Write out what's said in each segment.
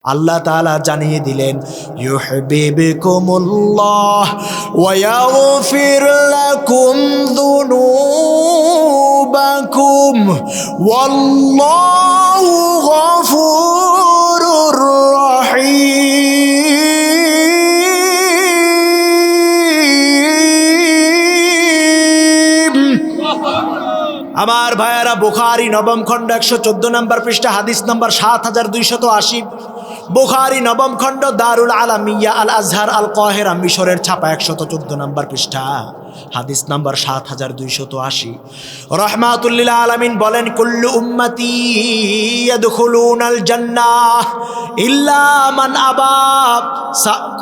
আল্লাহ তাআলা জানিয়ে দিলেন ইউহিব্বুকুমুল্লাহ ওয়া ইয়াগফির লাকুম যুনুবাকুম ওয়াল্লাহু গফুরুর রহিম। আমার ভাইয়েরা, বুখারী নবম খণ্ড 114 নম্বর পৃষ্ঠা, হাদিস নম্বর 7280। বুখারী নবম খণ্ড, দারুল আলামিয়া আল আজহার আল কাহিরা, মিশরের ছাপা, 114 নম্বর পৃষ্ঠা, হাদিস নম্বর 7280। রাহমাতুল লিল আলামিন বলেন, কুল্লু উম্মতি ইয়াদখুলুনাল জান্নাহ ইল্লা মান আবা।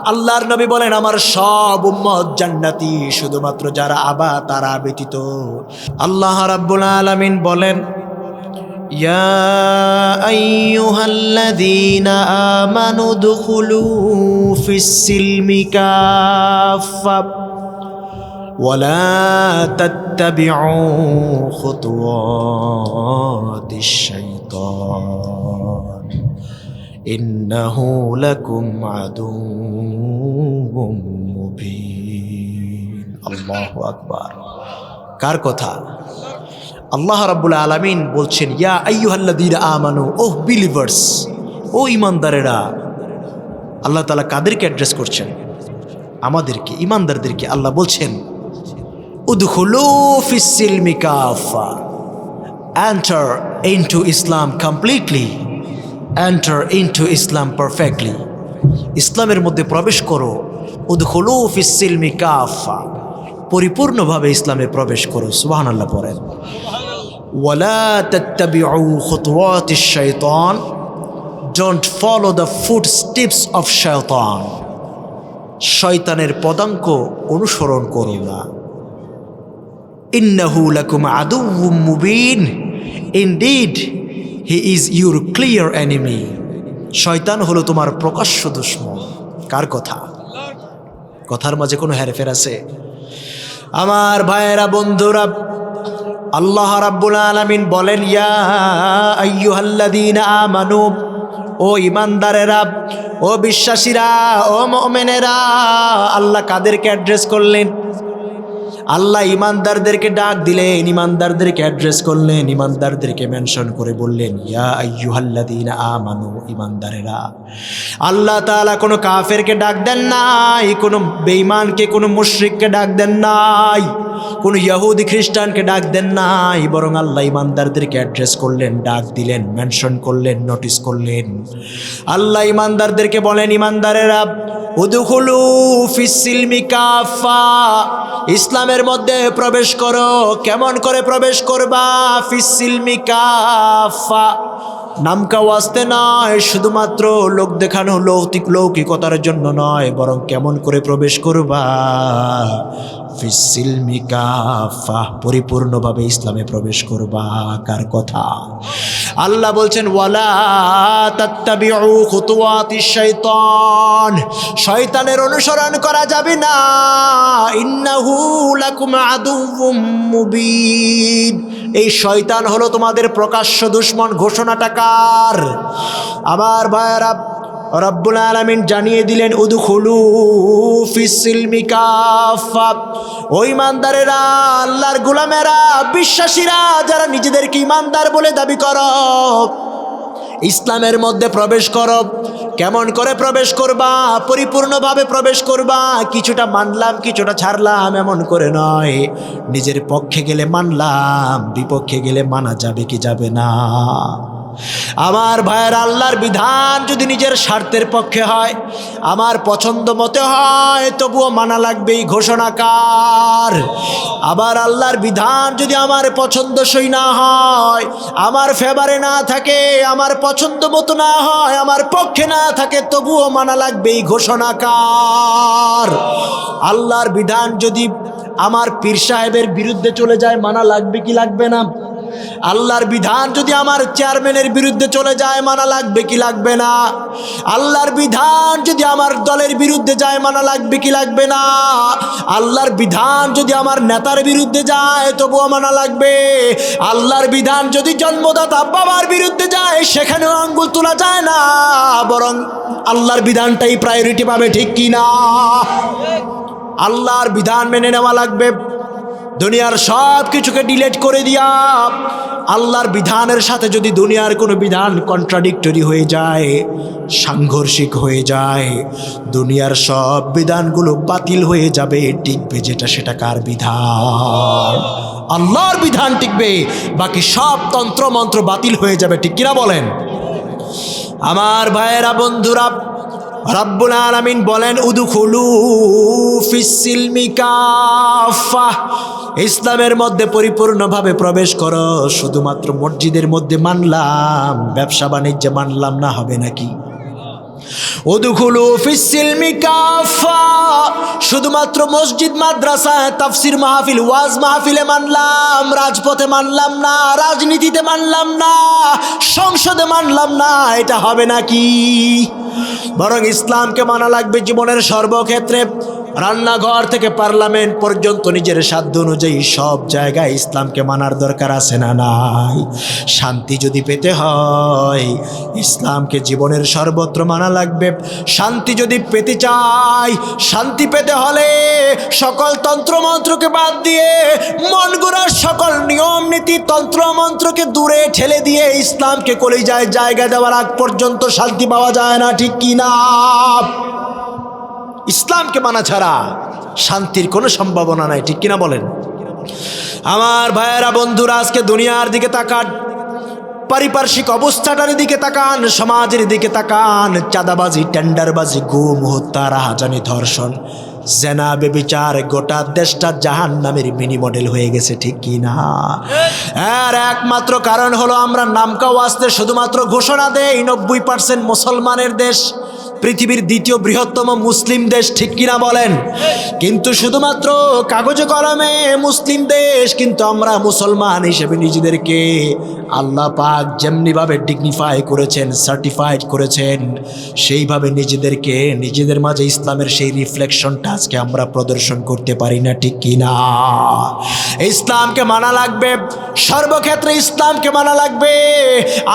আল্লাহর নবী বলেন, আমার সব উম্মত জান্নাতি, শুধুমাত্র যারা আবা, তারা ব্যতীত। আল্লাহ রাব্বুল আলামিন বলেন, ইয়া আইয়ুহাল্লাযীনা আমানু দুখুলু ফিস-সিলমি কাফা ওয়ালা তাত্তাবিউ খুতুওয়াতিশ শাইতান ইন্নাহু লাকুম আদুউম মুবিন। আল্লাহু আকবার। কার কথা? আল্লাহ রাব্বুল আলামিন বলছেন, ইয়া আইয়ুহাল্লাযীনা আমানু, ওহ বিলিভার্স, ও ঈমানদারেরা। আল্লাহ তাআলা কাদেরকে অ্যাড্রেস করছেন? আমাদেরকে, ঈমানদারদেরকে। আল্লাহ বলছেন, উদখুলু ফিস-সিলমি কাফা, এন্টার ইনটু ইসলাম কমপ্লিটলি, এন্টার ইনটু ইসলাম পারফেক্টলি। ইসলামের মধ্যে প্রবেশ করো। উদখুলু ফিস-সিলমি কাফা, পরিপূর্ণভাবে ইসলামে প্রবেশ করো। সুবহানাল্লাহ পড়েন। ওয়ালা তাত্তাবিউ খুতুওয়াতিশ শাইতান, don't follow the footsteps of শাইতান, শয়তানের পদাঙ্ক অনুসরণ করো না। ইন্নাহু লাকুম আদুউম মুবিন, indeed he is your clear enemy. শয়তান হলো তোমার প্রকাশ্য দুশমন। কার কথা? কথার মাঝে কোনো হেরফের আছে? আমার ভাইয়েরা, বন্ধুরা, আল্লাহ রাব্বুল আলামিন বলেন, ইয়া আইয়ুহাল্লাযীনা আমানু, ও ঈমানদারেরা, ও বিশ্বাসীরা, ও মুমিনেরা। আল্লাহ কাদেরকে অ্যাড্রেস করলেন? আল্লাহ ঈমানদারদেরকে ডাক দিলেন, ঈমানদারদেরকে অ্যাড্রেস করলেন, ঈমানদারদেরকে মেনশন করে বললেন, ইয়া আইয়ুহাল্লাযীনা আমানু, ঈমানদারেরা। আল্লাহ তাআলা কোনো কাফেরকে ডাক দেন নাই, কোনো বেঈমানকে, কোনো মুশরিককে ডাক দেন নাই, কোনো ইহুদি খ্রিস্টানকে ডাক দেন নাই, বরং আল্লাহ ঈমানদারদেরকে অ্যাড্রেস করলেন, ডাক দিলেন, মেনশন করলেন, নোটিস করলেন। আল্লাহ ঈমানদারদেরকে বলেন, ঈমানদারেরা, উদখুলু ফিস-সিলমি কাফা, ইসলামের মধ্যে প্রবেশ করো। কেমন করে প্রবেশ করবা? ফিস-সিলমি কাফা, নামকা ওয়াস্তে নয়, শুধুমাত্র লোক দেখানো, লৌকিকতার জন্য নয়, বরং কেমন করে প্রবেশ করবা? ফিস-সিলমি কাফা, পরিপূর্ণভাবে ইসলামে প্রবেশ করবা। কার কথা? আল্লাহ বলছেন, ওয়ালা তাত্তাবিউ খুতুওয়াতিশ শাইতান, শয়তানের অনুসরণ করা যাবে না। ইন্নাহু লাকুম আদুউম মুবিন, এই শয়তান হলো তোমাদের প্রকাশ্য দুশমন। ঘোষণাটা কার? আমার ভাইয়েরা, রব্বুল আলামিন জানিয়ে দিলেন, উদখুলু ফিস-সিলমি কাফা। ও ঈমানদারেরা, আল্লাহর গোলামেরা, বিশ্বাসীরা, যারা নিজেদেরকে ঈমানদার বলে দাবি করো, ইসলামের মধ্যে প্রবেশ করো। কেমন করে প্রবেশ করবা? পরিপূর্ণভাবে প্রবেশ করবা। কিছুটা মানলাম, কিছুটা ছাড়লাম, এমন করে নয়। নিজের পক্ষে গেলে মানলাম, বিপক্ষে গেলে মানা যাবে কি যাবে না? আমার ভাইয়ের, আল্লাহর বিধান যদি নিজের স্বার্থের পক্ষে হয়, আমার পছন্দ মতে হয়, তবুও মানা লাগবে। এই ঘোষণা কার? আবার আল্লাহর বিধান যদি আমার পছন্দসই না হয়, আমার ফেভারে না থাকে, আমার পছন্দ মতো না হয়, আমার পক্ষে না থাকে, তবুও মানা লাগবে। এই ঘোষণা কার? আল্লাহর বিধান যদি আমার পীর সাহেবের বিরুদ্ধে চলে যায়, মানা লাগবে কি লাগবে না? আল্লাহর বিধান যদি আমার চেয়ারম্যানের বিরুদ্ধে চলে যায় মানা লাগবে কি লাগবে না? আল্লাহর বিধান যদি আমার দলের বিরুদ্ধে যায় মানা লাগবে কি লাগবে না? আল্লাহর বিধান যদি আমার নেতার বিরুদ্ধে যায় তবুও মানা লাগবে। আল্লাহর বিধান যদি জন্মদাতা বাবার বিরুদ্ধে যায় সেখানেও আঙ্গুল তোলা যায় না, বরং আল্লাহর বিধানটাই প্রায়োরিটি পাবে, ঠিক কি না? আল্লাহর বিধান মেনে নেওয়া লাগবে। দুনিয়ার সব কিছুকে ডিলিট করে দিয়া আল্লাহর বিধানের সাথে যদি দুনিয়ার কোনো বিধান কন্ট্রাডিক্টরি হয়ে যায়, সাংঘর্ষিক হয়ে যায়, দুনিয়ার সব বিধানগুলো বাতিল হয়ে যাবে। টিকবে যেটা সেটা কার বিধান? আল্লাহর বিধান টিকবে, বাকি সব তন্ত্র মন্ত্র বাতিল হয়ে যাবে, ঠিক কিনা বলেন? আমার ভাইয়েরা, বন্ধুরা, রব্বুল আলামিন বলেন উদখুলু ফিস-সিলমি কাফা, ইসলামের মধ্যে পরিপূর্ণভাবে প্রবেশ করো। শুধুমাত্র মসজিদের মধ্যে মানলাম, ব্যবসা বাণিজ্যে মানলাম না, হবে নাকি? উদখুলু ফিস-সিলমি কাফা, শুধুমাত্র মসজিদ, মাদ্রাসায়, তাফসির মাহফিল, ওয়াজ মাহফিলে মানলাম, রাজপথে মানলাম না, রাজনীতিতে মানলাম না, সংসদে মানলাম না, এটা হবে নাকি? বরং ইসলামকে মানা লাগবে জীবনের সর্বক্ষেত্রে। রান্নাঘর থেকে পার্লামেন্ট পর্যন্ত নিজের সাধ্য অনুযায়ী সব জায়গায় ইসলামকে মানার দরকার আছে না নাই? শান্তি যদি পেতে হয় ইসলামকে জীবনের সর্বত্র মানা লাগবে। শান্তি যদি পেতে চাই, শান্তি পেতে হলে সকল তন্ত্রমন্ত্রকে বাদ দিয়ে, মন গড়ার সকল নিয়ম নীতি তন্ত্রমন্ত্রকে দূরে ঠেলে দিয়ে ইসলামকে কলিজায় জায়গা দেওয়ার আগ পর্যন্ত শান্তি পাওয়া যায় না, ঠিক কি না? ইসলামকে মানা ছাড়া শান্তির কোনো সম্ভাবনা নাই, ঠিক কিনা বলেন? আমার ভাইয়েরা, বন্ধুরা, আজকে দুনিয়ার দিকে তাকান, পারিপার্শ্বিক অবস্থাটার দিকে তাকান, সমাজের দিকে তাকান। চাঁদাবাজি, টেন্ডারবাজি, গুম, হত্যা, রাহাজানি, ধর্ষণ, জেনা, বেবিচার, গোটা দেশটা জাহান্নামের মিনি মডেল হয়ে গেছে, ঠিক কি না? এর একমাত্র কারণ হলো আমরা নামকা ওয়াস্তে শুধুমাত্র ঘোষণা দেই 90% মুসলমানের দেশ, পৃথিবীর দ্বিতীয় বৃহত্তম মুসলিম দেশ, ঠিক কিনা বলেন? কিন্তু শুধুমাত্র কাগজে কলমে মুসলিম দেশ, কিন্তু আমরা মুসলমান হিসেবে নিজেদেরকে আল্লাহ পাক যেমনিভাবে ডিগনিফাই করেছেন, সার্টিফাইড করেছেন, সেইভাবে নিজেদেরকে, নিজেদের মাঝে ইসলামের সেই রিফ্লেকশনটা আজকে আমরা প্রদর্শন করতে পারি না, ঠিক কিনা? ইসলামকে মানা লাগবে সর্বক্ষেত্রে, ইসলামকে মানা লাগবে।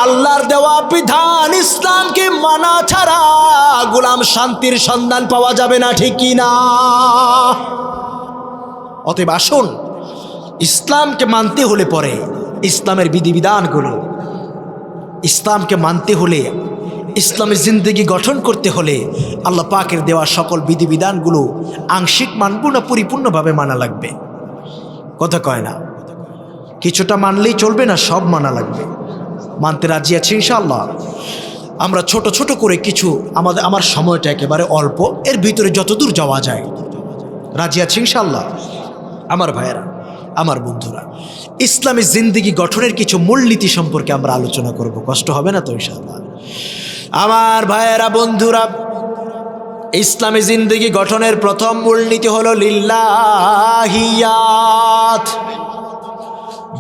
আল্লাহর দেওয়া বিধান ইসলামকে মানা ছাড়া গোলাম শান্তির সন্ধান পাওয়া যাবে না, ঠিক কি না? অতএব আসুন, ইসলামকে মানতে হলে পরে ইসলামের বিধিবিধানগুলো, ইসলামকে মানতে হলে, ইসলামের জিন্দেগি গঠন করতে হলে আল্লাহ পাকের দেওয়া সকল বিধিবিধানগুলো আংশিক মানব না, পরিপূর্ণভাবে মানা লাগবে। কথা কয় না, কিছুটা মানলেই চলবে না, সব মানা লাগবে। মানতে রাজি আছি ইনশাআল্লাহ? আমরা ছোট ছোট করে কিছু, আমার সময়টা একেবারে অল্প, এর ভিতরে যতদূর যাওয়া যায় রাজি আছি ইনশাআল্লাহ? আমার ভাইয়েরা, আমার বন্ধুরা, ইসলামী জিন্দেগি গঠনের কিছু মূলনীতি সম্পর্কে আমরা আলোচনা করব। কষ্ট হবে না তো ইনশাআল্লাহ? আমার ভাইয়েরা, বন্ধুরা, ইসলামী জিন্দেগি গঠনের প্রথম মূলনীতি হলো লিল্লাহিয়াত।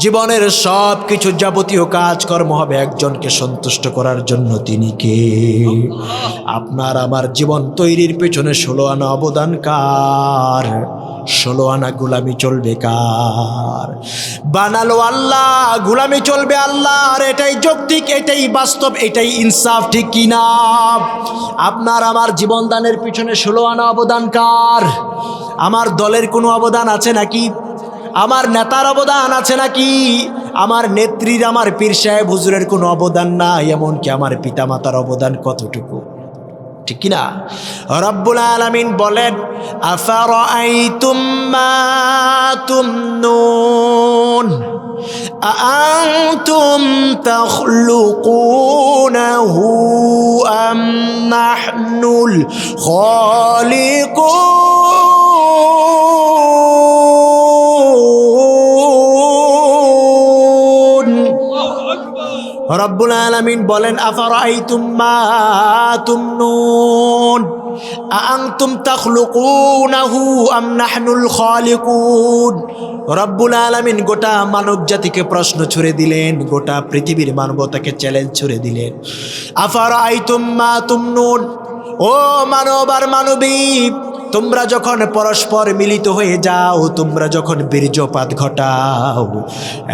জীবনের সব কিছু যাবতীয় কাজকর্ম হবে একজনকে সন্তুষ্ট করার জন্য। তিনি কে? আপনার আমার জীবন তৈরির পেছনে 16 আনা অবদান কার? 16 আনা গোলামি চলবে কার? বানালো আল্লাহ, গোলামি চলবে আল্লাহর। এটাই যৌক্তিক, এটাই বাস্তব, এটাই ইনসাফ, ঠিক কিনা? আপনার আমার জীবন দানের পিছনে 16 আনা অবদান কার? আমার দলের কোনো অবদান আছে নাকি? আমার নেতার অবদান আছে নাকি? আমার নেত্রীর, আমার পীর সাহেব হুজুরের কোনো অবদান নাই, এমনকি আমার পিতামাতার অবদান কতটুকু, ঠিক কিনা? রব্বুল আলামিন বলেন আফারাআইতুম মা তুমনুন আআনতুম তাখলুকুনাহু আম নাহনুল খালিকুন। রব্বুল আলামিন বলেন আফারাআইতুম মা তুমনুন, আআনতুম তাখলুকুনাহু আম নাহনুল খালিকুন। রব্বুল আলামিন গোটা মানব জাতিকে প্রশ্ন ছুড়ে দিলেন, গোটা পৃথিবীর মানবতাকে চ্যালেঞ্জ ছুড়ে দিলেন। আফারাআইতুম মা তুমনুন, ও মানব আর মানবী, তোমরা যখন পরস্পর মিলিত হয়ে যাও, তোমরা যখন বীর্যপাত ঘটাও,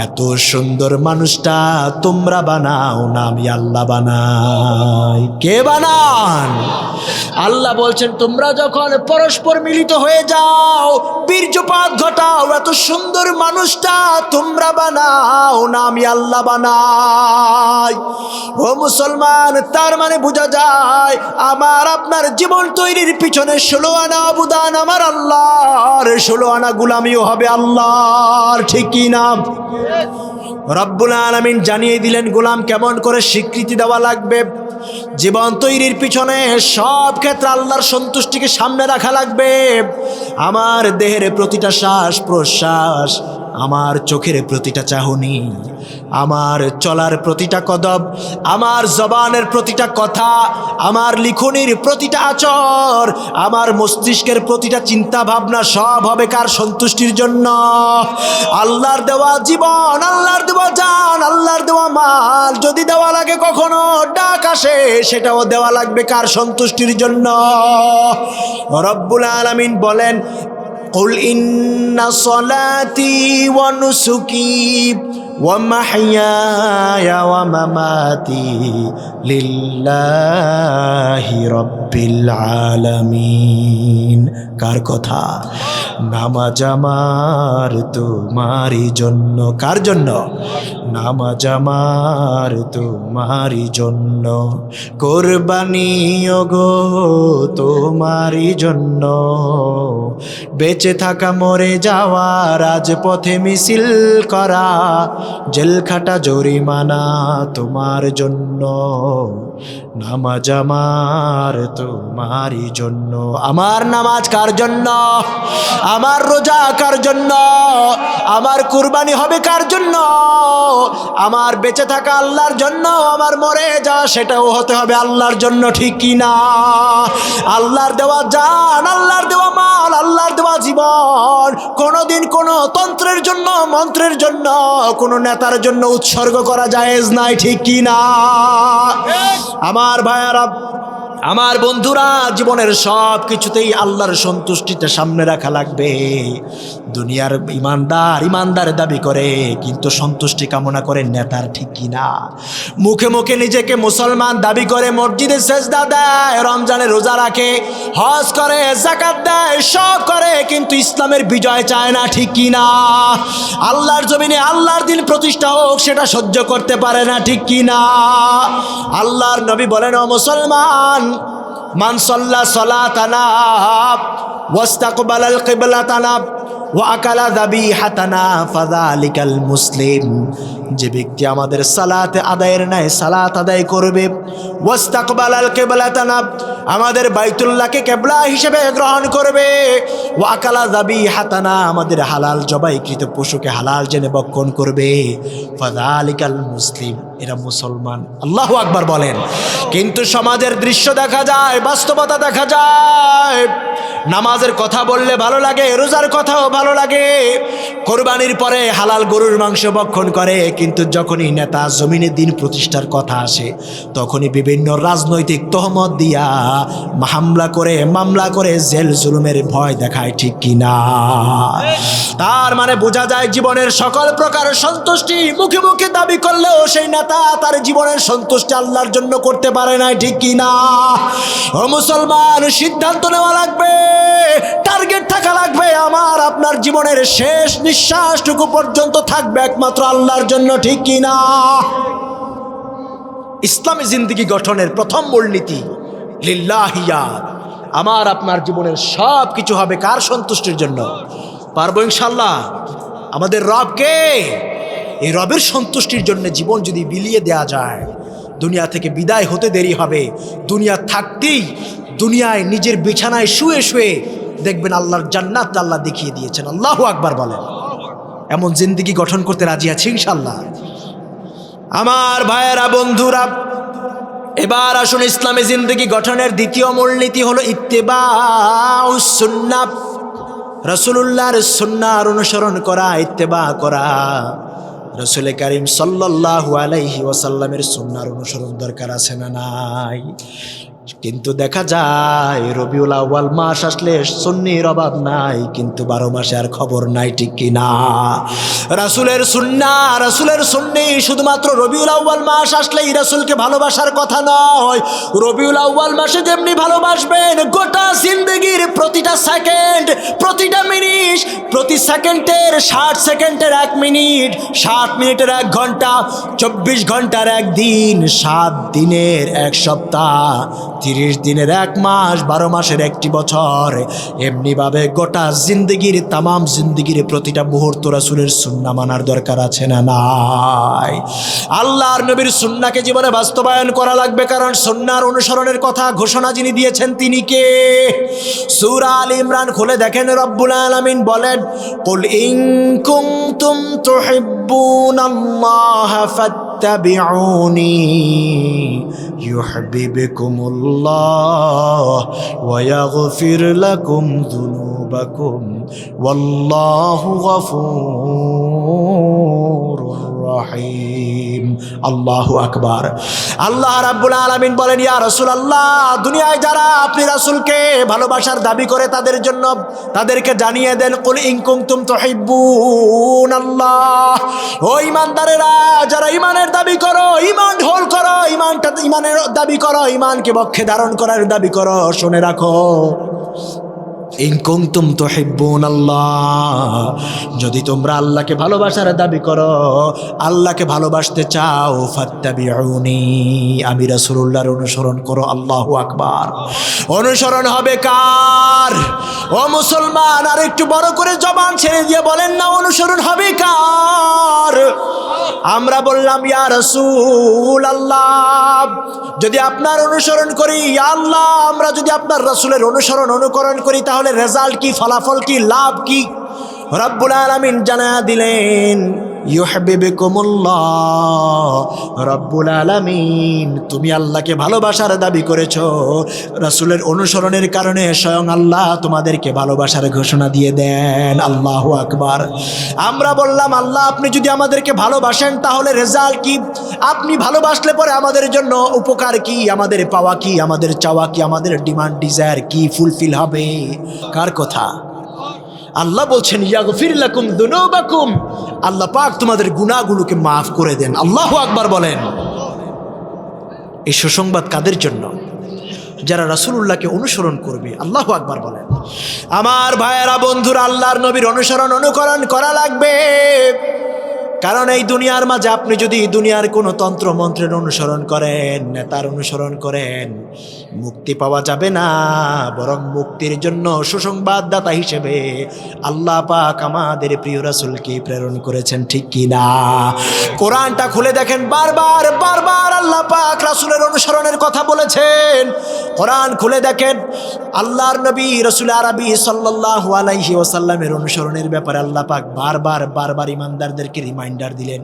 এত সুন্দর মানুষটা তোমরা বানাও না আমি আল্লাহ বানাই? কে বানান? আল্লাহ বলছেন তোমরা যখন পরস্পর মিলিত হয়ে যাও, বীর্যপাত ঘটাও, এত সুন্দর মানুষটা তোমরা বানাও না আমি আল্লাহ বানাই। ও মুসলমান, তার মানে বোঝা যায় আমার আপনার জীবন তৈরির পিছনে 16 আনা অবদান আমার আল্লাহর, 16 আনা গুলামিও হবে আল্লাহর, ঠিক কি না? রব্বুল আলামিন জানিয়ে দিলেন গোলাম কেমন করে স্বীকৃতি দেওয়া লাগবে। জীবন তৈরির পিছনে সব ক্ষেত্রে আল্লাহর সন্তুষ্টিকে সামনে রাখা লাগবে। আমার দেহের প্রতিটা শ্বাস প্রশ্বাস, আমার চোখের প্রতিটা চাহনি, আমার চলার প্রতিটা কদম, আমার জবানের প্রতিটা কথা, আমার লিখনির প্রতিটা আচর, আমার মস্তিষ্কের প্রতিটা চিন্তা ভাবনা সব হবে কার সন্তুষ্টির জন্য? আল্লাহর দেওয়া জীবন, আল্লাহর দেওয়া জান, আল্লাহর দেওয়া মাল যদি দেওয়া লাগে কখনো ডাক আসে, সেটাও দেওয়া লাগবে কার সন্তুষ্টির জন্য? রব্বুল আলামিন বলেন কুল ইন্না সলাতি ওয়া নুসুকি ওয়া মাহইয়ায়া ওয়া মামাতি লিল্লাহি রাব্বিল আলামিন। কার কথা? নামাজ আমার তোমারই জন্য। কার জন্য? নামাজ আমার তোমারই জন্য, কোরবানি ওগো তোমারই জন্য, বেঁচে থাকা মরে যাওয়া, রাজপথে মিছিল করা, জেল খাটা জরিমানা তোমার জন্য। নামাজ আমার তোমারই জন্য। আমার নামাজ কার জন্য? আমার রোজা কার জন্য? আমার কুরবানি হবে কার জন্য? আমার বেঁচে থাকা আল্লাহর জন্য, আমার মরে যাওয়া সেটাও হতে হবে আল্লাহর জন্য, ঠিক কি না? আল্লাহর দেওয়া জান, আল্লাহর দেওয়া মাল, আল্লাহর দেওয়া জীবন কোনোদিন কোনো তন্ত্রের জন্য, মন্ত্রের জন্য, কোনো নেতার জন্য উৎসর্গ করা জায়েজ নাই, ঠিক কি না? আমার ভাইয়ারা, আমার বন্ধুরা, জীবনের সব কিছুতেই আল্লাহর সন্তুষ্টিটা সামনে রাখা লাগবে। দুনিয়ার ইমানদার দাবি করে কিন্তু সন্তুষ্টি কামনা করে নেতার, ঠিক কিনা? মুখে মুখে নিজেকে মুসলমান দাবি করে, মসজিদে সেজদা দেয়, রমজানে রোজা রাখে, হজ করে, যাকাত দেয়, সব করে, কিন্তু ইসলামের বিজয় চায় না, ঠিক কিনা? আল্লাহর জমিনে আল্লাহর দিন প্রতিষ্ঠা হোক সেটা সহ্য করতে পারে না, ঠিক কিনা? আল্লাহর নবী বলেন, ও মুসলমান, মান সাল্লা সালাতানা ওয়াস্তাকবালাল কিবলাতানা ওয়া আকালা যাবিহাতানা ফাযালিকাল মুসলিম। যে ব্যক্তি আমাদের সালাত আদায়ের ন্যায় সালাত আদায় করবে, ওয়াস্তাকবালাল কিবলাতানা, আমাদের বাইতুল্লাহকে কিবলা হিসেবে গ্রহণ করবে, ওয়া আকালা যাবিহাতানা, আমাদের হালাল জবাইকৃত পশুকে হালাল জেনে ভক্ষণ করবে, ফাযালিকাল মুসলিম, এরা মুসলমান। আল্লাহু আকবার বলেন। কিন্তু সমাজের দৃশ্য দেখা যায়, বাস্তবতা দেখা যায়, নামাজের কথা বললে ভালো লাগে, রোজার কথাও ভালো লাগে, কোরবানির পরে হালাল গরুর মাংস ভক্ষণ করে, কিন্তু যখনই নেতা জমিনে দিন প্রতিষ্ঠার কথা আসে তখনই বিভিন্ন রাজনৈতিক তহমত দিয়া মামলা করে জেল জুলুমের ভয় দেখায়, ঠিক কিনা? তার মানে বোঝা যায় জীবনের সকল প্রকার সন্তুষ্টি মুখে মুখে দাবি করলেও সেই নেতা তার জীবনের সন্তুষ্টি আল্লাহর জন্য করতে পারে না, ঠিক কিনা? ও মুসলমান, সিদ্ধান্ত নেওয়া লাগবে, টার্গেট থাকা লাগবে, আমার আপনার জীবনের শেষ নিঃশ্বাসটুকু পর্যন্ত থাকবে একমাত্র আল্লাহর জন্য, ঠিক কিনা? ইসলামী জিন্দেগি গঠনের প্রথম মূলনীতি লিল্লাহিয়াত। আমার আপনার জীবনের সব কিছু হবে কার সন্তুষ্টির জন্য? পারবো ইনশাল্লাহ? আমাদের রবকে, এই রবের সন্তুষ্টির জন্য জীবন যদি বিলিয়ে দেয়া যায়, দুনিয়া থেকে বিদায় হতে দেরি হবে। দুনিয়া থাকতেই দুনিয়ায় নিজের বিছানায় শুয়ে শুয়ে দেখবেন আল্লাহর জান্নাত আল্লাহ দেখিয়ে দিয়েছেন। আল্লাহু আকবার বলেন। এমন জিন্দেগি গঠন করতে রাজি আছি ইনশাল্লাহ? আমার ভাইয়েরা, বন্ধুরা, এবার আসুন, ইসলামী জিন্দেগি গঠনের দ্বিতীয় মূলনীতি হলো ইত্তেবাউস সুন্নাহ। রাসূলুল্লাহর সুন্নাহর অনুসরণ করা, ইত্তেবা করা। রাসূল করিম সাল্লাল্লাহু আলাইহি ওয়াসাল্লামের সুন্নাহর অনুসরণ দরকার আছে না নাই? কিন্তু দেখা যায় রবিউল আউয়াল মাস আসলে সুন্নির অভাব নাই, কিন্তু 12 মাসে আর খবর নাই, ঠিক কিনা? রাসূলের সুন্নাহ, রাসূলের সুন্নি শুধুমাত্র রবিউল আউয়াল মাস আসলেই রাসূলকে ভালোবাসার কথা নয়। রবিউল আউয়াল মাসে যেমনি ভালোবাসবেন, গোটা জিন্দেগির প্রতিটা সেকেন্ড, প্রতিটা মিনিট, প্রতি সেকেন্ডের 60 সেকেন্ডের 1 মিনিট, 60 মিনিটের 1 ঘন্টা, 24 ঘন্টার 1 দিন, 7 দিনের 1 সপ্তাহ, 30 দিনের 1 মাস, 12 মাসের 1টি বছর, এমনিভাবে গোটা জিন্দগির, তামাম জিন্দগির প্রতিটা মুহূর্ত রাসূলের সুন্নাহ মানার দরকার আছে না নাই? আল্লাহর নবীর সুন্নাহকে জীবনে বাস্তবায়ন করা লাগবে, কারণ সুন্নাহর অনুসরণের কথা ঘোষণা যিনি দিয়েছেন তিনি কে? সূরা আল ইমরান খুলে দেখেন, রব্বুল আলামিন বলেন, কুল ইন কুনতুম তুহিব্বুনাল্লাহা ফাত্তাবিউনি ইউহিব্বুকুমুল্লাহ ওয়া ইয়াগফির লাকুম যুনুবাকুম ওয়াল্লাহু গফুরুর রহিম। আল্লাহু আকবার। আল্লাহ রাব্বুল আলামিন বলেন, ইয়া রাসূলুল্লাহ, দুনিয়ায় যারা আপনি রাসূলকে ভালোবাসার দাবি করে তাদের জন্য, তাদেরকে জানিয়ে দেন, কুল ইন কুনতুম তুহিব্বুনাল্লাহ, ও ঈমানদারেরা, যারা ঈমানের দাবি করো, ঈমান ঢোল করো, ঈমানের দাবি করো, ঈমানকে বক্ষে ধারণ করার দাবি করো, শুনে রাখো, ইন কুনতুম তুহিব্বুনাল্লাহ, যদি তোমরা আল্লাহকে ভালোবাসার দাবি করো, আল্লাহকে ভালোবাসতে চাও, ফাত্তাবিউনি, আমি রাসূলুল্লাহর অনুসরণ করো। আল্লাহু আকবার। অনুসরণ হবে কার? ও মুসলমান, আর একটু বড় করে জবান ছেড়ে দিয়ে বলেন না, অনুসরণ হবে কার? আমরা বললাম, ইয়া রাসূলুল্লাহ, যদি আপনার অনুসরণ করি, ইয়া আল্লাহ, আমরা যদি আপনার রাসূলের অনুকরণ করি, তাহলে রেজাল্ট কি, ফলাফল কি, লাভ কি? রব্বুল আলামিন জানায়া দিলেন, ইউহিব্বুকুমুল্লাহ, রব্বুল আলামিন, তুমি আল্লাহকে ভালোবাসার দাবি করেছো, রাসূলের অনুসরণের কারণে স্বয়ং আল্লাহ তোমাদেরকে ভালোবাসার ঘোষণা দিয়ে দেন। আল্লাহু আকবার। আমরা বললাম, আল্লাহ, আপনি যদি আমাদেরকে ভালোবাসেন তাহলে রেজাল্ট কি? আপনি ভালোবাসলে পরে আমাদের জন্য উপকার কি, আমাদের পাওয়া কি, আমাদের চাওয়া কি, আমাদের ডিমান্ড ডিজায়ার কি ফুলফিল হবে? কার কথা? আল্লাহ বলছেন, ইয়াগফির লাকুম যুনুবাকুম, আল্লাহ পাক তোমাদের গুনাহগুলোকে মাফ করে দেন। আল্লাহু আকবার বলেন। এই সুসংবাদ কাদের জন্য? যারা রাসূলুল্লাহকে অনুসরণ করবে। আল্লাহু আকবার বলেন। আমার ভাইয়েরা, বন্ধুরা, আল্লাহর নবীর অনুকরণ করা লাগবে, কারণ এই দুনিয়ার মাঝে আপনি যদি দুনিয়ার কোনো তন্ত্র মন্ত্রের অনুসরণ করেন, নেতার অনুসরণ করেন, মুক্তি পাওয়া যাবে না, বরং মুক্তির জন্য সুসংবাদদাতা হিসেবে আল্লাহ পাক আমাদের প্রিয় রাসূলকে প্রেরণ করেছেন, ঠিক কি না? কোরআনটা খুলে দেখেন, বারবার আল্লাহ পাক রাসূলের অনুসরণের কথা বলেছেন। কোরআন খুলে দেখেন, আল্লাহর নবী রাসূল আরবি সাল্লাল্লাহু আলাইহি ওয়াসাল্লামের অনুসরণের ব্যাপারে আল্লাহ পাক বারবার ঈমানদারদেরকে রিমাইন্ডার দিলেন।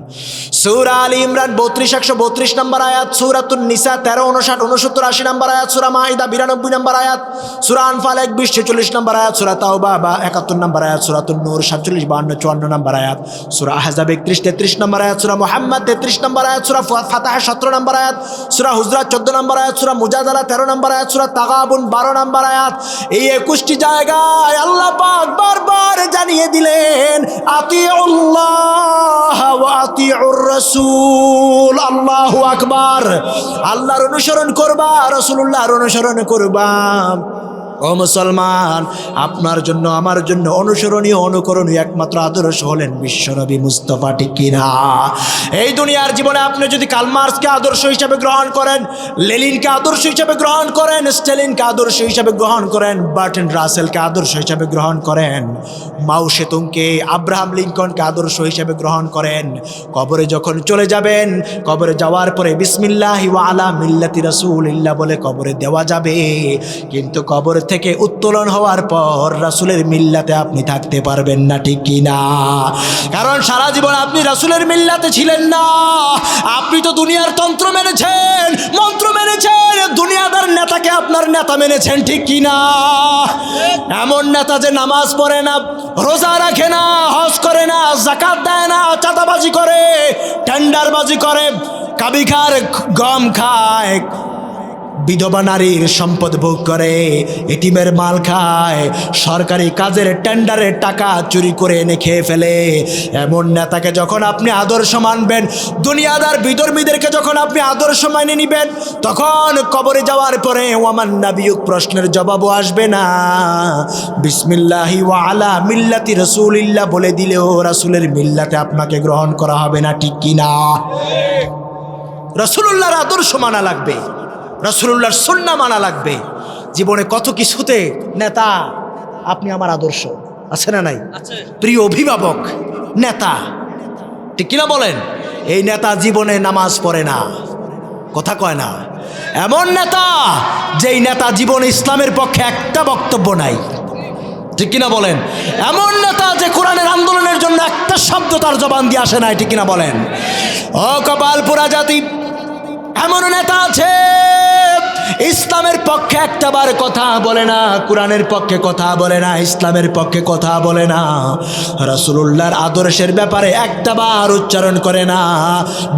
সূরা আল ইমরান 32-132 নম্বর আয়াত, সূরাতুন নিসা 13-59-69 80 নম্বর আয়াত, সূরা মাইদা 92 নম্বর আয়াত, সূরা আনফাল 21-46 নম্বর আয়াত, সূরা তাওবা 71 নম্বর আয়াত, সূরাতুন নূর 47-52-54 নম্বর আয়াত, সূরা আহজাব 31-33 নম্বর আয়াত, সূরা মুহাম্মদ 33 নম্বর আয়াত, সূরা ফাতাহ 17 নম্বর আয়াত, সূরা হুজরাত 14 নম্বর আয়াত, সূরা মুজাদালা 13 নম্বর আয়াত, সূরা তাগাবুন 12 নম্বর আয়াত। এই 21টি জায়গায় আল্লাহ পাক বারবার জানিয়ে দিলেন, আতিউল্লাহ ওয়া আতিউর রাসূল। আল্লাহু আকবার। আল্লাহর অনুসরণ করবা, রাসূলুল্লাহর অনুসরণ করবা। ও মুসলমান, আপনার জন্য আমার জন্য অনুসরণীয় অনুকরণীয় একমাত্র আদর্শ হলেন বিশ্বনবী মুস্তাফা, ঠিক কিনা? এই দুনিয়ার জীবনে আপনি যদি কার্ল মার্ক্সকে আদর্শ হিসেবে গ্রহণ করেন, লেনিনকে আদর্শ হিসেবে গ্রহণ করেন, স্ট্যালিনকে আদর্শ হিসেবে গ্রহণ করেন, বার্ট্রান্ড রাসেলকে আদর্শ হিসেবে গ্রহণ করেন, মাও সেতুংকে, আব্রাহাম লিঙ্কনকে আদর্শ হিসেবে গ্রহণ করেন, কবরে যখন চলে যাবেন, কবরে যাওয়ার পরে বিসমিল্লাহি ওয়া আলা মিল্লাতি রাসূলিল্লাহ বলে কবরে দেওয়া যাবে, কিন্তু কবর থেকে উত্তোলন হওয়ার পর রাসূলের মিল্লাতে আপনি থাকতে পারবেন না, ঠিক কি না? কারণ সারা জীবন আপনি রাসূলের মিল্লাতে ছিলেন না। আপনি তো দুনিয়ার তন্ত্র মেনেছেন, মন্ত্র মেনেছেন, দুনিয়াদার নেতাকে আপনার নেতা মেনেছেন, ঠিক কি না? এমন নেতা যে নামাজ পড়ে না, রোজা রাখে না, হজ করে না, যাকাত দেয় না, চাঁদাবাজি করে, টেন্ডারবাজি করে, কাবিখার গম খায়, বিধবা নারীর সম্পদ ভোগ করে, এটিমের মাল খায়, সরকারি কাজের টেন্ডারের টাকা চুরি করে এনে খেয়ে ফেলে। এমন নেতাকে যখন আপনি আদর্শ মানবেন, দুনিয়াদার বিধর্মীদেরকে যখন আপনি আদর্শ মানে নিবেন, তখন কবরে যাওয়ার পরে ওয়ামান নাবিয়ুক প্রশ্নের জবাবও আসবে না। বিসমিল্লাহি ওয়া আলা মিল্লাতি রাসূলিল্লাহ বলে দিলেও রাসূলের মিল্লাতে আপনাকে গ্রহণ করা হবে না, ঠিক কি না? রাসূলুল্লাহর আদর্শ মানা লাগবে, রাসূলুল্লাহর সুন্নাহ মানা লাগবে। জীবনে কত কিছুতে নেতা, আপনি আমার আদর্শ, আছে না নাই? প্রিয় অভিভাবক, নেতা, ঠিক কিনা বলেন? এই নেতা জীবনে নামাজ পড়ে না, কথা কয় না। এমন নেতা, যেই নেতা জীবনে ইসলামের পক্ষে একটা বক্তব্য নাই, ঠিক কিনা বলেন? এমন নেতা যে কোরআনের আন্দোলনের জন্য একটা শব্দ তার জবান দিয়ে আসে নাই, ঠিক কিনা বলেন? ও কপাল পোড়া জাতি, এমন নেতা আছে ইসলামের পক্ষে একটাবার কথা বলে না, কোরআনের পক্ষে কথা বলে না, ইসলামের পক্ষে কথা বলে না, রাসূলুল্লাহর আদর্শের ব্যাপারে একটাবার উচ্চারণ করে না।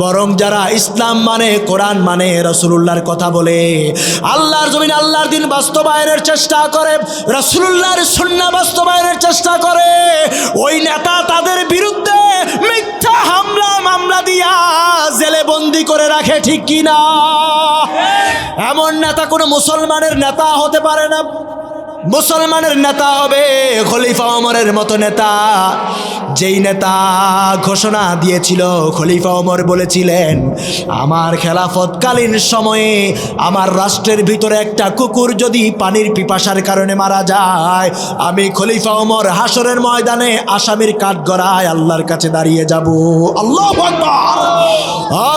বরং যারা ইসলাম মানে, কোরআন মানে, রাসূলুল্লাহর কথা বলে, আল্লাহর জমিন আল্লাহর দিন বাস্তবায়নের চেষ্টা করে, রাসূলুল্লাহর সুন্নাহ বাস্তবায়নের চেষ্টা করে, ওই নেতা তাদের বিরুদ্ধে মিথ্যা হামলা মামলা দিয়া জেলে বন্দি করে রাখে, ঠিক কি না? এমন নেতা কোনো মুসলমানের নেতা হতে পারে না। মুসলমানের নেতা হবে খলিফা ওমরের মতো নেতা, যেই নেতা ঘোষণা দিয়েছিল, খলিফা ওমর বলেছিলেন, আমার খেলাফতকালীন সময়ে আমার রাষ্ট্রের ভিতরে একটা কুকুর যদি পানির পিপাসার কারণে মারা যায়, আমি খলিফা ওমর হাসরের ময়দানে আসামির কাঠগড়ায় আল্লাহর কাছে দাঁড়িয়ে যাব। আল্লাহু আকবার।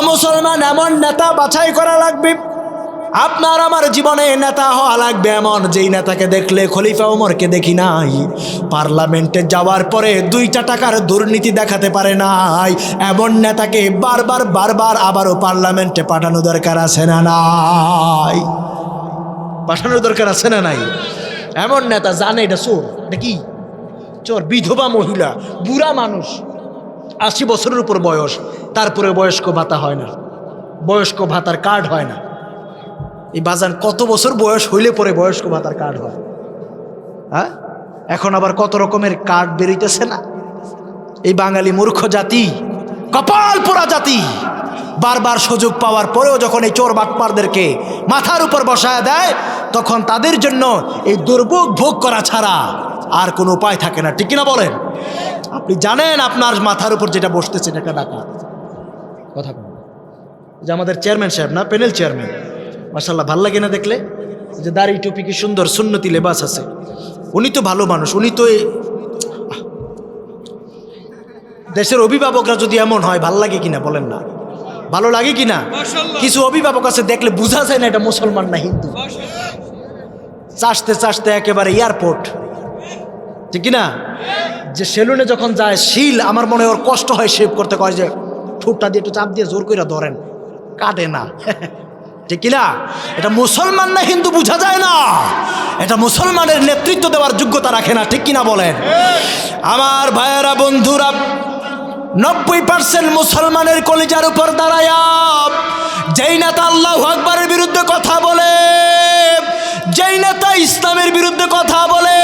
মুসলমান, এমন নেতা বাছাই করা লাগবে। আপনার আমার জীবনে নেতা হওয়া লাগবে এমন, যেই নেতাকে দেখলে খলিফা ওমরকে দেখি নাই, পার্লামেন্টে যাওয়ার পরে 2টা টাকার দুর্নীতি দেখাতে পারে নাই, এমন নেতাকে বারবার আবারও পার্লামেন্টে পাঠানো দরকার আছে না নাই? পাঠানোর দরকার আছে না নাই? এমন নেতা জানে এটা চোর, এটা কি চোর, বিধবা মহিলা, বুড়া মানুষ, 80 বছরের উপর বয়স, তারপরে বয়স্ক ভাতা হয় না, বয়স্ক ভাতার কার্ড হয় না। এই বাজান কত বছর বয়স হইলে পরে বয়স্ক ভাতার কার্ড হয়? হ্যাঁ, এখন আবার কত রকমের কার্ড বেরোইতেছে না। এই বাঙালি মূর্খ জাতি, কপাল পোড়া জাতি, বারবার সুযোগ পাওয়ার পরেও যখন এই চোর বাটপারদেরকে মাথার উপর বসায় দেয়, তখন তাদের জন্য এই দুর্ভোগ ভোগ করা ছাড়া আর কোনো উপায় থাকে না, ঠিক কিনা বলেন? আপনি জানেন আপনার মাথার উপর যেটা বসতেছে এটা ডাকাত। কথা বলেন, যে আমাদের চেয়ারম্যান সাহেব না, প্যানেল চেয়ারম্যান, মাশাআল্লাহ, ভাল লাগে না দেখলে? যে দাড়ি টুপি কি সুন্দর সুন্নতি লেবাস আছে, উনি তো ভালো মানুষ। উনি তো দেশের অভিভাবকরা যদি এমন হয়, ভাল লাগে কিনা বলেন না? ভালো লাগে কিনা? কিছু অভিভাবক আছে দেখলে বোঝা যায় না এটা মুসলমান না হিন্দু, চাষতে চাষতে একেবারে এয়ারপোর্ট, ঠিক কিনা? যে সেলুনে যখন যায়, শিল আমার মনে হয় ওর কষ্ট হয় শেভ করতে, কয় যে ঠোঁটটা দিয়ে একটু চাপ দিয়ে জোর করে ধরেন, কাটে না, ঠিক কিনা? এটা মুসলমান না হিন্দু বোঝা যায় না, এটা মুসলমানের নেতৃত্ব দেওয়ার যোগ্যতা রাখে না, ঠিক কিনা বলেন? আমার ভাইয়েরা, বন্ধুরা, 90% মুসলমানের কলিজার উপর দাঁড়ায়া যেই নেতা আল্লাহু আকবারের বিরুদ্ধে কথা বলে, যেই নেতা ইসলামের বিরুদ্ধে কথা বলে,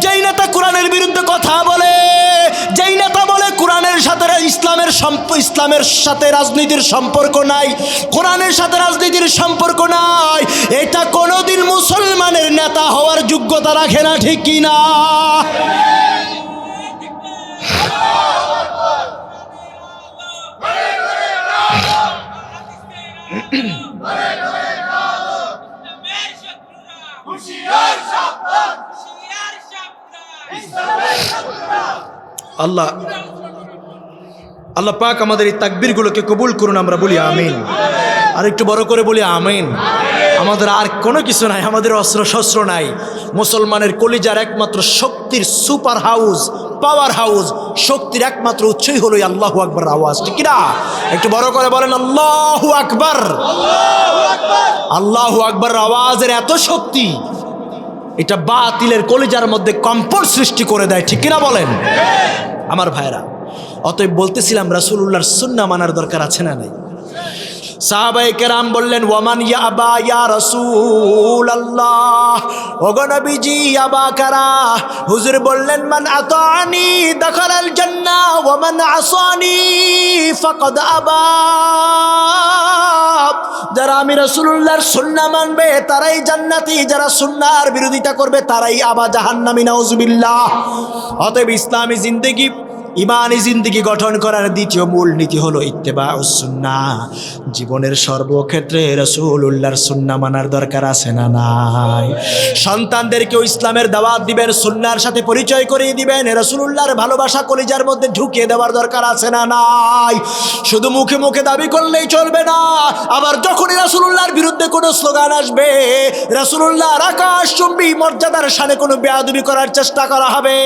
যেই নেতা কোরআনের বিরুদ্ধে কথা বলে, যেই নেতা বলে কোরআনের সাথে ইসলামের সাথে রাজনীতির সম্পর্ক নাই, কোরআনের সাথে রাজনীতির সম্পর্ক নাই, এটা কোনোদিন মুসলমানের নেতা হওয়ার যোগ্যতা রাখে না, ঠিক কি না? আল্লাহ আল্লাহ পাক আমাদের এই তাকবীরগুলোকে কবুল করুন, আমরা বলি আমিন। আর একটু বড় করে বলি আমিন। আমাদের আর কোনো কিছু নাই, আমাদের অস্ত্র শস্ত্র নাই। মুসলমানের কলিজার একমাত্র শক্তির সুপার হাউস, পাওয়ার হাউস, শক্তির একমাত্র উৎসই হলো আল্লাহু আকবার আওয়াজ, ঠিক না? একটু বড় করে বলেন আল্লাহু আকবার। আল্লাহু আকবার আওয়াজের এত শক্তি, এটা বাতিলের কলিজার মধ্যে কম্পন সৃষ্টি করে দেয়, ঠিক কিনা বলেন আমার ভাইরা? অতএব বলতেছিলাম রাসূলুল্লাহর সুন্নাহ মানার দরকার আছে না নাই? সাহাবায়ে কেরাম বললেন ওয়ামান ইয়াবা ইয়া রাসূলুল্লাহ, ওগো নবীজি ইয়াবা কারা? হুজুর বললেন মান আতানি দাখালাল জান্নাহ ওয়া মান আসানি ফাকাদ আবা। যারা আমি রাসূলুল্লাহর সুন্নাহ মানবে তারাই জান্নাতি, যারা সুন্নাহর বিরোধিতা করবে তারাই আবা জাহান্নামী, নাউজুবিল্লাহ। অতএব ইসলামী জিন্দেগি, ইমানি জিন্দেগি গঠন করার দ্বিতীয় মূল নীতি হলো ইত্তেবাউস সুন্নাহ। জীবনের সর্বক্ষেত্রে রাসূলুল্লাহর সুন্নাহ মানার দরকার আছে না নাই? সন্তানদেরকেও ইসলামের দাওয়াত দিবেন, সুন্নাহর সাথে পরিচয় করিয়ে দিবেন, রাসূলুল্লাহর ভালোবাসা কলিজার মধ্যে ঢুকিয়ে দেওয়ার দরকার আছে না নাই? শুধু মুখে মুখে দাবি করলেই চলবে না, আবার যখনই রাসূলুল্লাহর বিরুদ্ধে কোনো স্লোগান আসবে, রাসূলুল্লাহর আকাশচুম্বী মর্যাদার শানে কোনো বেয়াদবি করার চেষ্টা করা হবে,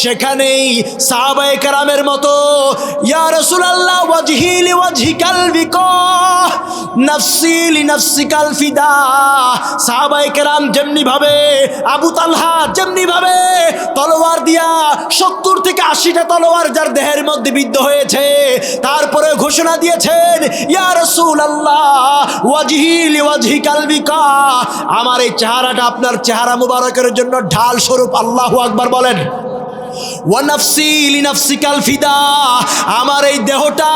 সেখানেই সাহাবায়ে কেরামের মতো ইয়া রাসূলুল্লাহ ওয়াজহি লিওয়াজহিকাল বিকা নাফসি লিনাফসিকাল ফিদা। সাহাবায়ে কেরাম যেমনি ভাবে, আবু তালহা যেমনি ভাবে তলোয়ার দিয়া 70 থেকে 80টা তলোয়ার যার দেহের মধ্যে বিদ্ধ হয়েছে, তারপরে ঘোষণা দিয়েছেন ইয়া রাসূলুল্লাহ ওয়াজহি লিওয়াজহিকাল বিকা, আমার এই চেহারাটা আপনার চেহারা মুবারকের জন্য ঢাল স্বরূপ। আল্লাহু আকবার বলেন। ওয়া নাফসি লিনাফসিকাল ফিদা, আমার এই দেহটা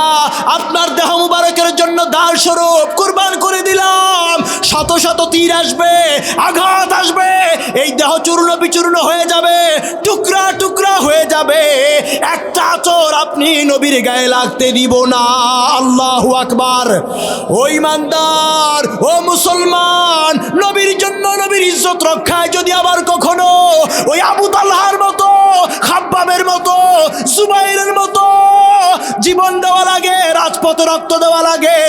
আপনার দেহ মুবারকের জন্য দান স্বরূপ কুরবান করে দিলাম। শত শত তীর আসবে, আঘাত আসবে, এই দেহ চূর্ণ বিচূর্ণ হয়ে যাবে, টুকরা টুকরা হয়ে যাবে, একটা আঁচড় আপনি নবীর গায়ে লাগতে দিব না। আল্লাহু আকবার। ও ঈমানদার, ও মুসলমান, নবীর জন্য, নবীর ইজ্জত রক্ষায় যদি আবার কখনো ওই আবু তালহার মতো, খাব্বাবের মতো, জুবাইরের মতো জীবন দেওয়া লাগে, রাজপথে রক্ত দেওয়া লাগে,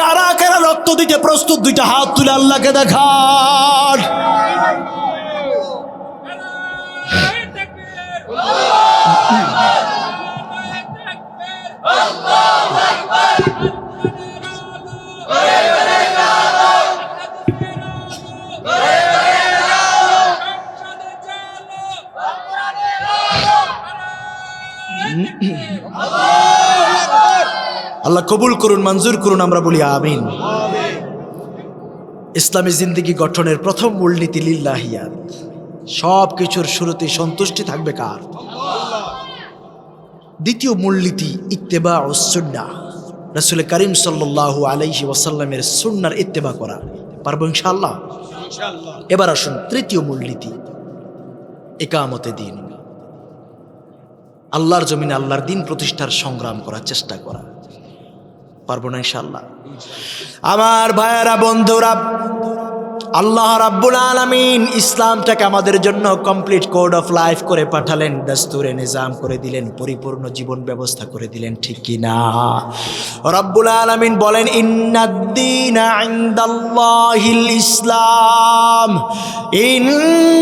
কারা কারা রক্ত দিতে প্রস্তুত? দুইটা হাত তুলে আল্লাহকে দেখান। আল্লাহ কবুল করুন, মঞ্জুর করুন, আমরা বলি আমিন। ইসলামী জিন্দেগি গঠনের প্রথম মূলনীতি লিল্লাহিয়াত। সব কিছুর শুরুতে সন্তুষ্টি থাকবে কার? দ্বিতীয় মূলনীতি ইত্তেবাউস সুন্নাহ। রাসূল করিম সাল্লাল্লাহু আলাইহি ওয়াসাল্লামের সুন্নাহর ইত্তেবা করা। পারবো ইনশাআল্লাহ? এবার আসুন তৃতীয় মূলনীতি ইকামতে দ্বীন। আল্লাহর জমিনে আল্লাহর দ্বীন প্রতিষ্ঠার সংগ্রাম করার চেষ্টা করা। পারবো না ইনশাআল্লাহ? আমার ভাইয়েরা, বন্ধুরা, আল্লাহ রাব্বুল আলামিন ইসলামটাকে আমাদের জন্য কমপ্লিট কোড অফ লাইফ করে পাঠালেন, দস্তুরে নিজাম করে দিলেন, পরিপূর্ণ জীবন ব্যবস্থা করে দিলেন, ঠিক কি না? রাব্বুল আলামিন বলেন ইন্নাদ-দীনা ইনদাল্লাহিল ইসলাম,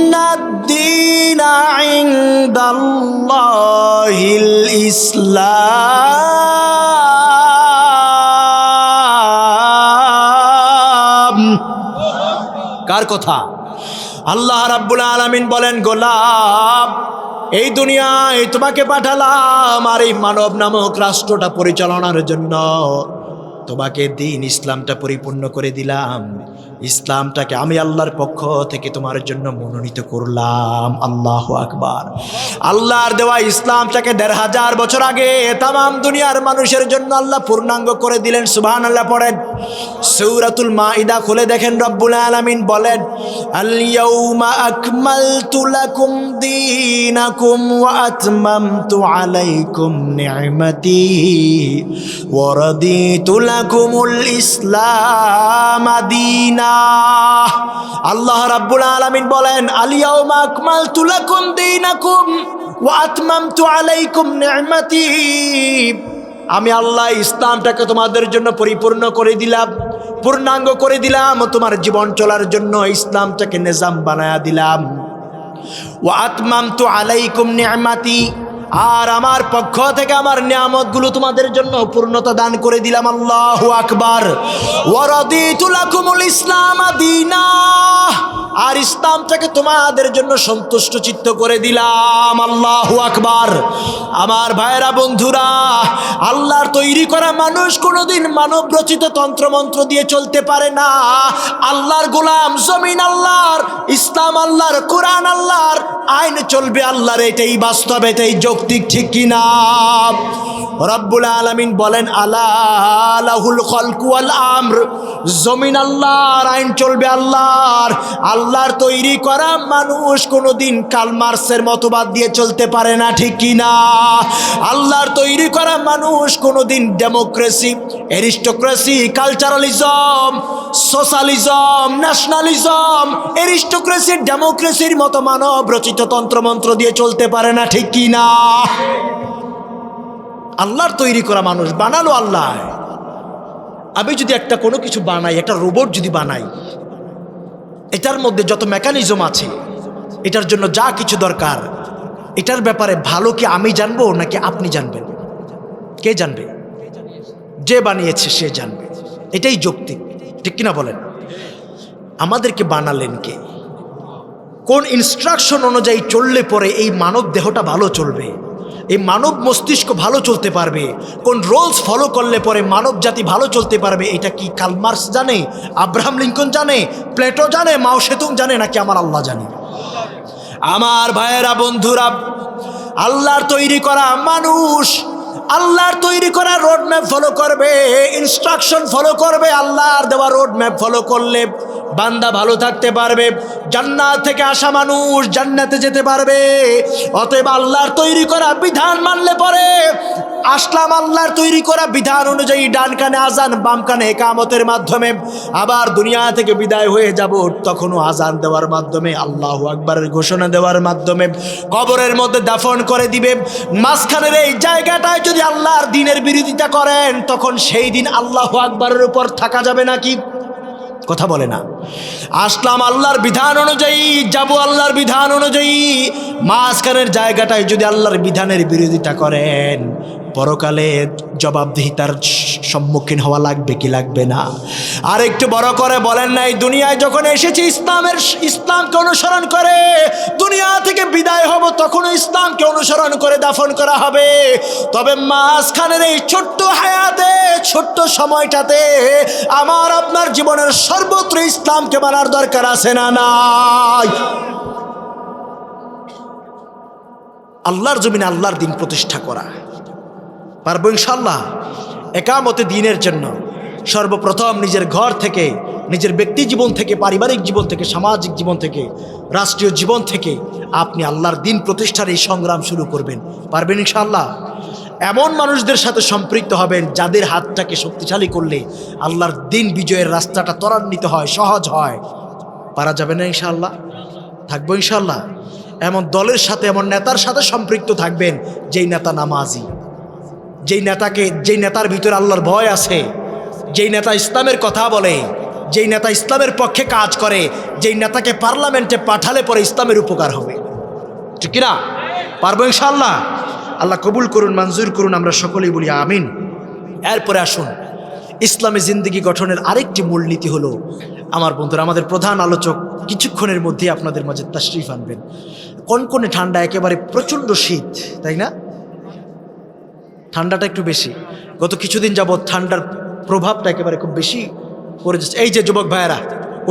ইন্নাদ-দীনা ইনদাল্লাহিল ইসলাম। কার কথা? আল্লাহ রাব্বুল আলামিন বলেন গোলাম, এই দুনিয়ায় তোমাকে পাঠালাম আর এই মানব নামক রাষ্ট্রটা পরিচালনার জন্য। তোমাকে দ্বীন ইসলামটা পরিপূর্ণ করে দিলাম, ইসলামটাকে আমি আল্লাহর পক্ষ থেকে তোমার জন্য মনোনীত করলাম। আল্লাহু আকবার। আল্লাহর দেওয়া ইসলামটাকে ১৫০০ বছর আগে তামাম দুনিয়ার মানুষের জন্য আল্লাহ পূর্ণাঙ্গ করে দিলেন। সুবহানাল্লাহ পড়েন। সূরাতুল মাইদা খুলে দেখেন, রব্বুল আলামিন বলেন আল ইয়াউমা আকমালতু লাকুম দীনাকুম ওয়া আতমামতু আলাইকুম নি'মাতি ওয়া রাদিতু লাকুমুল ইসলাম দীনা। আল্লাহ রাব্বুল আলামিন বলেন আল ইয়াউমা আকমালতু লাকুম দীনাকুম ওয়া আতমামতু আলাইকুম নি'মাতি, আমি আল্লাহ ইসলামটাকে তোমাদের জন্য পরিপূর্ণ করে দিলাম, পূর্ণাঙ্গ করে দিলাম, তোমার জীবন চলার জন্য ইসলামটাকে নিজাম বানায়া দিলাম। ওয়া আতমামতু আলাইকুম নি'মাতি, আর আমার পক্ষ থেকে আমার নিয়ামতগুলো তোমাদের জন্য পূর্ণতা দান করে দিলাম। আল্লাহু আকবার। ওয়া রাদিতু লাকুমুল ইসলাম দীনা, আর ইসলামটাকে তোমাদের জন্য সন্তুষ্ট চিত্ত করে দিলাম। আল্লাহু আকবার। আমার ভাইরা বন্ধুরা, আল্লাহর তৈরি করা মানুষ কোনোদিন মানব রচিত তন্ত্রমন্ত্র দিয়ে চলতে পারে না। আল্লাহর গোলাম, জমিন আল্লাহর, ইসলাম আল্লাহর, কোরআন আল্লাহর, আইন চলবে আল্লাহর, এটাই বাস্তব, এটাই যৌক্তিক, ঠিক কিনা? রব্বুল আলামিন বলেন আলা লাহুল খালকু ওয়াল আমর, জমিন আল্লাহর, আইন চলবে আল্লাহর। আল্লাহর তৈরি করা মানুষ কোনোদিন কার্ল মার্কসের মতবাদ দিয়ে চলতে পারে না, ঠিক কিনা? আল্লাহর তৈরি করা মানুষ কোনোদিন democracy, aristocracy, culturalism, socialism, nationalism, aristocracy, ডেমোক্রেসির মতো মানব রচিত তন্ত্রমন্ত্র দিয়ে চলতে পারে না, ঠিক কিনা? আল্লাহর তৈরি করা মানুষ বানালো আল্লাহ। আমি যদি একটা কোনো কিছু বানাই, একটা রোবট যদি বানাই, এটার মধ্যে যত মেকানিজম আছে, এটার জন্য যা কিছু দরকার, এটার ব্যাপারে ভালো কি আমি জানবো নাকি আপনি জানবেন? কে জানবে? যে বানিয়েছে সে জানবে, এটাই যৌক্তিক, ঠিক কিনা বলেন? আমাদেরকে বানালেন কে? কোন ইনস্ট্রাকশন অনুযায়ী চললে পরে এই মানব দেহটা ভালো চলবে, এই মানব মস্তিষ্ক ভালো চলতে পারবে, কোন রুলস ফলো করলে পরে মানব জাতি ভালো চলতে পারবে, এটা কি কার্ল মার্কস জানে, আব্রাহাম লিঙ্কন জানে, প্লেটো জানে, মাও সেতুং জানে, নাকি আমার আল্লাহ জানে? আমার ভাইয়েরা বন্ধুরা, আল্লাহর তৈরি করা মানুষ আল্লাহর তৈরি করা রোড ম্যাপ ফলো করবে, ইনস্ট্রাকশন ফলো করবে। আল্লাহর দেওয়া রোড ম্যাপ ফলো করলে বান্দা ভালো থাকতে পারবে, জান্নাত থেকে আসা মানুষ জান্নাতে যেতে পারবে। অতএব আল্লাহর তৈরি করা বিধান মানলে পরে আসলাম আল্লাহর তৈরি করা বিধান অনুযায়ী, ডান কানে আজান, বাম কানে ইকামতের মাধ্যমে, আবার দুনিয়া থেকে বিদায় হয়ে যাব তখনও আজান দেওয়ার মাধ্যমে, আল্লাহু আকবারের ঘোষণা দেওয়ার মাধ্যমে কবরের মধ্যে দাফন করে দিবে। মাঝখানের এই জায়গাটায় যদি আল্লাহর দ্বীনের বিরোধিতা করেন, তখন সেই দিন আল্লাহু আকবারের উপর থাকা যাবে নাকি? কথা বলে না। আসলাম আল্লাহর বিধান অনুযায়ী, যাব আল্লাহর বিধান অনুযায়ী, মাঝখানের জায়গাটায় যদি আল্লাহর বিধানের বিরোধিতা করেন, পরকালে জবাবদিহিতার সম্মুখীন হওয়া লাগবে কি লাগবে না? আর একটু বড় করে বলেন না, এই দুনিয়ায় যখন এসেছি ইসলামকে অনুসরণ করে, দুনিয়া থেকে বিদায় হব তখনও ইসলামকে অনুসরণ করে দাফন করা হবে। তবে মাঝখানের এই ছোট্ট হায়াতে, ছোট্ট সময়টাতে আমার আপনার জীবনের সর্বত্র ইসলামকে মানার দরকার আছে না নাই? আল্লাহর জমিনে আল্লাহর দ্বীন প্রতিষ্ঠা করা পারবো ইনশাআল্লাহ। একামতে দ্বীনের জন্য সর্বপ্রথম নিজের ঘর থেকে, নিজের ব্যক্তি জীবন থেকে, পারিবারিক জীবন থেকে, সামাজিক জীবন থেকে, রাষ্ট্রীয় জীবন থেকে আপনি আল্লাহর দ্বীন প্রতিষ্ঠার এই সংগ্রাম শুরু করবেন। পারবেন ইনশাআল্লাহ। এমন মানুষদের সাথে সম্পৃক্ত হবেন যাদের হাতটাকে শক্তিশালী করলে আল্লাহর দ্বীন বিজয়ের রাস্তাটা ত্বরান্বিত হয়, সহজ হয়। পারা যাবে না ইনশাআল্লাহ? থাকবো ইনশাআল্লাহ। এমন দলের সাথে, এমন নেতার সাথে সম্পৃক্ত থাকবেন যেই নেতা নামাজি, যেই নেতার ভিতরে আল্লাহর ভয় আছে, যেই নেতা ইসলামের কথা বলে, যেই নেতা ইসলামের পক্ষে কাজ করে, যেই নেতাকে পার্লামেন্টে পাঠালে পরে ইসলামের উপকার হবে। ঠিক কিনা? পারবো ইনশাআল্লাহ। আল্লাহ কবুল করুন, মঞ্জুর করুন, আমরা সকলেই বলি আমিন। এরপরে আসুন, ইসলামী জিন্দেগি গঠনের আরেকটি মূলনীতি হলো, আমার বন্ধুরা, আমাদের প্রধান আলোচক কিছুক্ষণের মধ্যে আপনাদের মাঝে তাশরিফ আনবেন। কনকনে ঠান্ডা, একেবারে প্রচণ্ড শীত, তাই না? ঠান্ডাটা একটু বেশি, গত কিছুদিন যাবৎ ঠান্ডার প্রভাবটা একেবারে খুব বেশি পড়ে যাচ্ছে। এই যে যুবক ভাইয়েরা,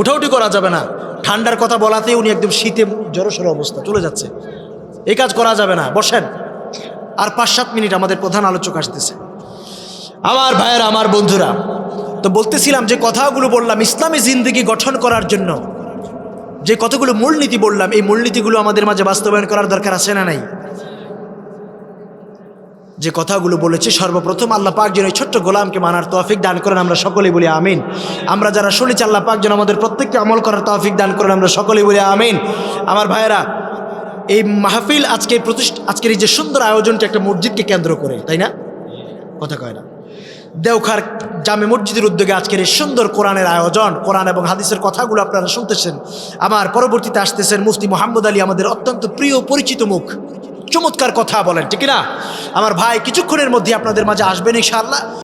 উঠাউঠি করা যাবে না, ঠান্ডার কথা বলাতেই উনি একদম শীতে জড়সড় অবস্থা চলে যাচ্ছে, এই কাজ করা যাবে না। বসেন, আর 5-7 মিনিট আমাদের প্রধান আলোচক আসতেছে। আমার ভাইয়েরা, আমার বন্ধুরা, তো বলতেছিলাম যে কথাগুলো বললাম ইসলামী জিন্দেগি গঠন করার জন্য, যে কতগুলো মূলনীতি বললাম, এই মূলনীতিগুলো আমাদের মাঝে বাস্তবায়ন করার দরকার আছে না নাই? যে কথাগুলো বলেছি, সর্বপ্রথম আল্লাহ পাক যেন এই ছোট্ট গোলামকে মানার তৌফিক দান করেন, আমরা সকলেই বলি আমিন। আমরা যারা শুনেছি, আল্লাহ পাক যেন আমাদের প্রত্যেককে আমল করার তৌফিক দান করেন, আমরা সকলেই বলি আমিন। আমার ভাইয়েরা, এই মাহফিল আজকের এই যে সুন্দর আয়োজনটা একটা মসজিদকে কেন্দ্র করে, তাই না? কথা কয় না? দেওখার জামে মসজিদের উদ্যোগে আজকের এই সুন্দর কোরআনের আয়োজন, কোরআন এবং হাদিসের কথাগুলো আপনারা শুনতেছেন। আমার পরবর্তীতে আসতেছেন মুফতি মোহাম্মদ আলী, আমাদের অত্যন্ত প্রিয় পরিচিত মুখ, চমৎকার কথা বলেন, ঠিক না? আমার ভাই কিছুক্ষণের মধ্যে আপনাদের মাঝে আসবেন ইনশাআল্লাহ।